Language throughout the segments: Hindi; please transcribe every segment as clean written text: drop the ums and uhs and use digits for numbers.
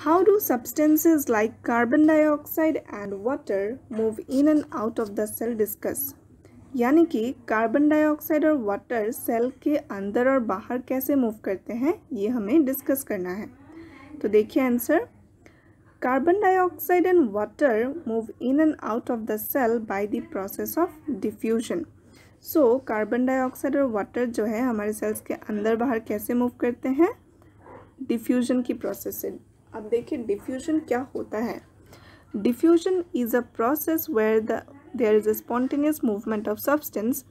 How do substances like carbon dioxide and water move in and out of the cell? Discuss. यानी कि कार्बन डाइऑक्साइड और वाटर सेल के अंदर और बाहर कैसे मूव करते हैं, ये हमें डिस्कस करना है। तो देखिए answer, carbon dioxide and water move in and out of the cell by the process of diffusion. So carbon dioxide और वाटर जो है हमारे सेल्स के अंदर बाहर कैसे मूव करते हैं, डिफ्यूजन की प्रोसेस से। अब देखिए डिफ्यूजन क्या होता है। Diffusion is a process where there is a spontaneous movement of substance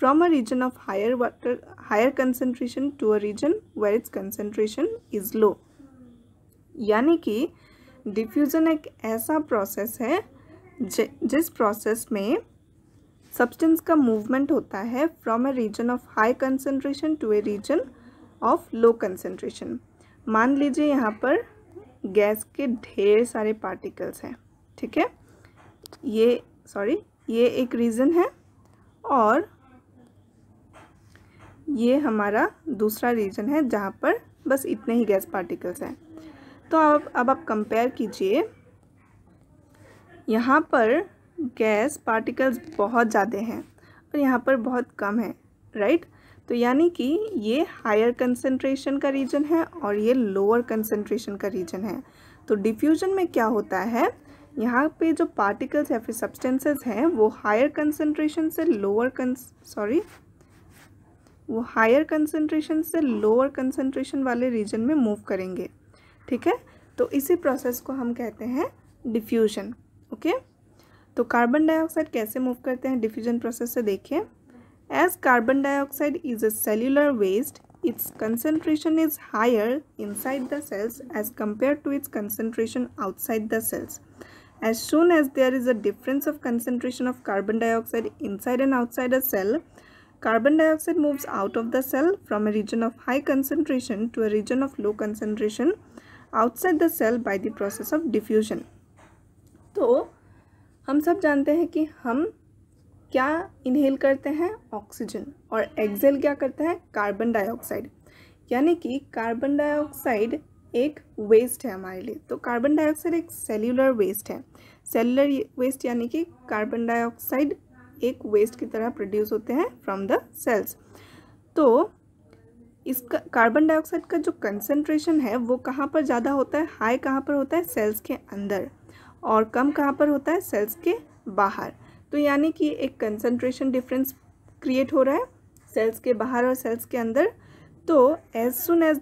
from a region of higher concentration to a region where its concentration is low. यानी कि डिफ्यूजन एक ऐसा प्रोसेस है जिस प्रोसेस में सब्सटेंस का मूवमेंट होता है from a region of high concentration to a region of low concentration. मान लीजिए यहाँ पर गैस के ढेर सारे पार्टिकल्स हैं, ठीक है, ये एक रीजन है और ये हमारा दूसरा रीजन है जहाँ पर बस इतने ही गैस पार्टिकल्स हैं। तो अब आप कंपेयर कीजिए, यहाँ पर गैस पार्टिकल्स बहुत ज़्यादा हैं और यहाँ पर बहुत कम है, राइट। तो यानी कि ये हायर कंसंट्रेशन का रीजन है और ये लोअर कंसंट्रेशन का रीजन है। तो डिफ्यूजन में क्या होता है, यहाँ पे जो पार्टिकल्स या फिर सब्सटेंसेस हैं वो हायर कंसंट्रेशन से लोअर कंसंट्रेशन वाले रीजन में मूव करेंगे, ठीक है। तो इसी प्रोसेस को हम कहते हैं डिफ्यूजन। ओके, तो कार्बन डाइऑक्साइड कैसे मूव करते हैं डिफ्यूजन प्रोसेस से देखिए। As carbon dioxide is a cellular waste, its concentration is higher inside the cells as compared to its concentration outside the cells. As soon as there is a difference of concentration of carbon dioxide inside and outside a cell, carbon dioxide moves out of the cell from a region of high concentration to a region of low concentration outside the cell by the process of diffusion. तो हम सब जानते हैं कि हम क्या इनहेल करते हैं, ऑक्सीजन, और एक्सहेल क्या करते हैं, कार्बन डाइऑक्साइड। यानी कि कार्बन डाइऑक्साइड एक वेस्ट है हमारे लिए। तो कार्बन डाइऑक्साइड एक सेल्यूलर वेस्ट है। सेल्यूलर वेस्ट यानी कि कार्बन डाइऑक्साइड एक वेस्ट की तरह प्रोड्यूस होते हैं फ्रॉम द सेल्स। तो इसका कार्बन डाइऑक्साइड का जो कंसंट्रेशन है वो कहाँ पर ज़्यादा होता है, हाई कहाँ पर होता है, सेल्स के अंदर, और कम कहाँ पर होता है, सेल्स के बाहर। तो यानी कि एक कंसंट्रेशन डिफरेंस क्रिएट हो रहा है सेल्स के बाहर और सेल्स के अंदर। तो as soon as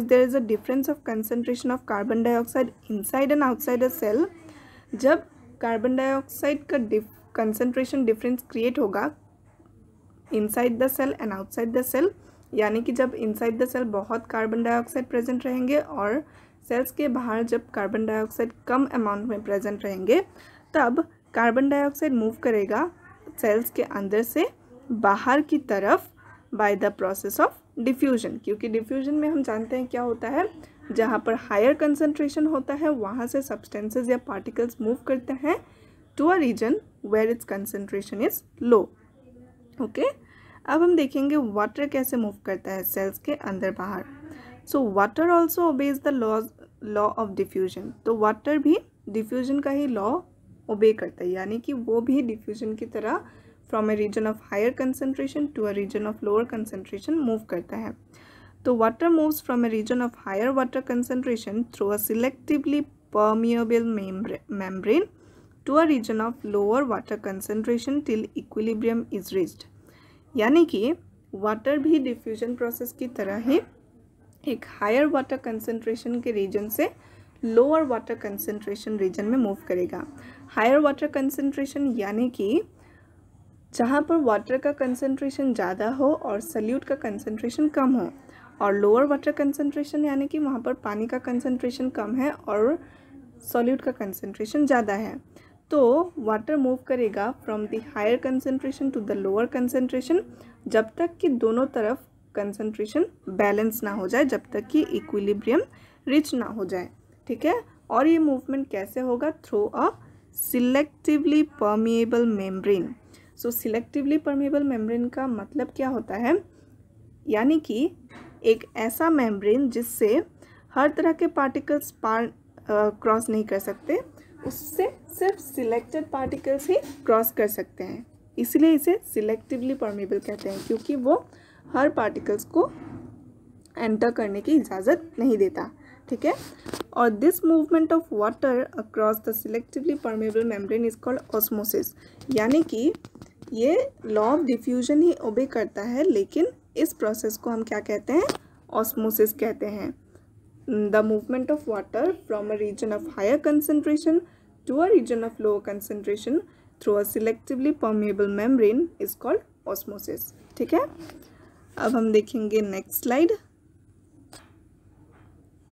there is a difference of concentration of carbon dioxide inside and outside a cell, जब कार्बन डाइऑक्साइड का कंसंट्रेशन डिफरेंस क्रिएट होगा inside the cell and outside the cell, यानी कि जब इनसाइड द सेल बहुत कार्बन डाइऑक्साइड प्रेजेंट रहेंगे और सेल्स के बाहर जब कार्बन डाइऑक्साइड कम अमाउंट में प्रेजेंट रहेंगे, तब कार्बन डाइऑक्साइड मूव करेगा सेल्स के अंदर से बाहर की तरफ bye the process of diffusion. क्योंकि डिफ्यूजन में हम जानते हैं क्या होता है, जहाँ पर हायर कंसंट्रेशन होता है वहाँ से सब्सटेंसेस या पार्टिकल्स मूव करते हैं to a region where its concentration is low. Okay, अब हम देखेंगे वाटर कैसे मूव करता है सेल्स के अंदर बाहर। So water also obeys the law of diffusion. तो वाटर भी डिफ्यूजन का ही लॉ ओबे करता है, यानी कि वो भी डिफ्यूजन की तरह from a region of higher concentration to a region of lower concentration move करता है। तो water moves from a region of higher water concentration through a selectively permeable membrane to a region of lower water concentration till equilibrium is reached. यानी कि वाटर भी डिफ्यूजन प्रोसेस की तरह ही एक हायर वाटर कंसंट्रेशन के रीजन से लोअर वाटर कंसंट्रेशन रीजन में मूव करेगा। हायर वाटर कंसंट्रेशन यानी कि जहाँ पर वाटर का कंसंट्रेशन ज़्यादा हो और सल्यूट का कंसंट्रेशन कम हो, और लोअर वाटर कंसंट्रेशन यानी कि वहाँ पर पानी का कंसंट्रेशन कम है और सॉल्यूट का कंसंट्रेशन ज़्यादा है। तो वाटर मूव करेगा from the higher concentration to the lower concentration जब तक कि दोनों तरफ कंसंट्रेशन बैलेंस ना हो जाए, जब तक कि इक्विलिब्रियम रिच ना हो जाए, ठीक है। और ये मूवमेंट कैसे होगा, through a selectively permeable membrane. So selectively permeable membrane का मतलब क्या होता है, यानी कि एक ऐसा मेम्ब्रेन जिससे हर तरह के पार्टिकल्स क्रॉस नहीं कर सकते, उससे सिर्फ सिलेक्टेड पार्टिकल्स ही क्रॉस कर सकते हैं, इसलिए इसे सिलेक्टिवली परमेबल कहते हैं, क्योंकि वो हर पार्टिकल्स को एंटर करने की इजाज़त नहीं देता। ठीक है, और this movement of water across the selectively permeable membrane is called osmosis, यानी कि ये लॉ ऑफ डिफ्यूजन ही ओबे करता है, लेकिन इस प्रोसेस को हम क्या कहते हैं, ऑस्मोसिस कहते हैं। The movement of water from a region of higher concentration to a region of lower concentration through a selectively permeable membrane is called osmosis. ठीक है, अब हम देखेंगे नेक्स्ट स्लाइड।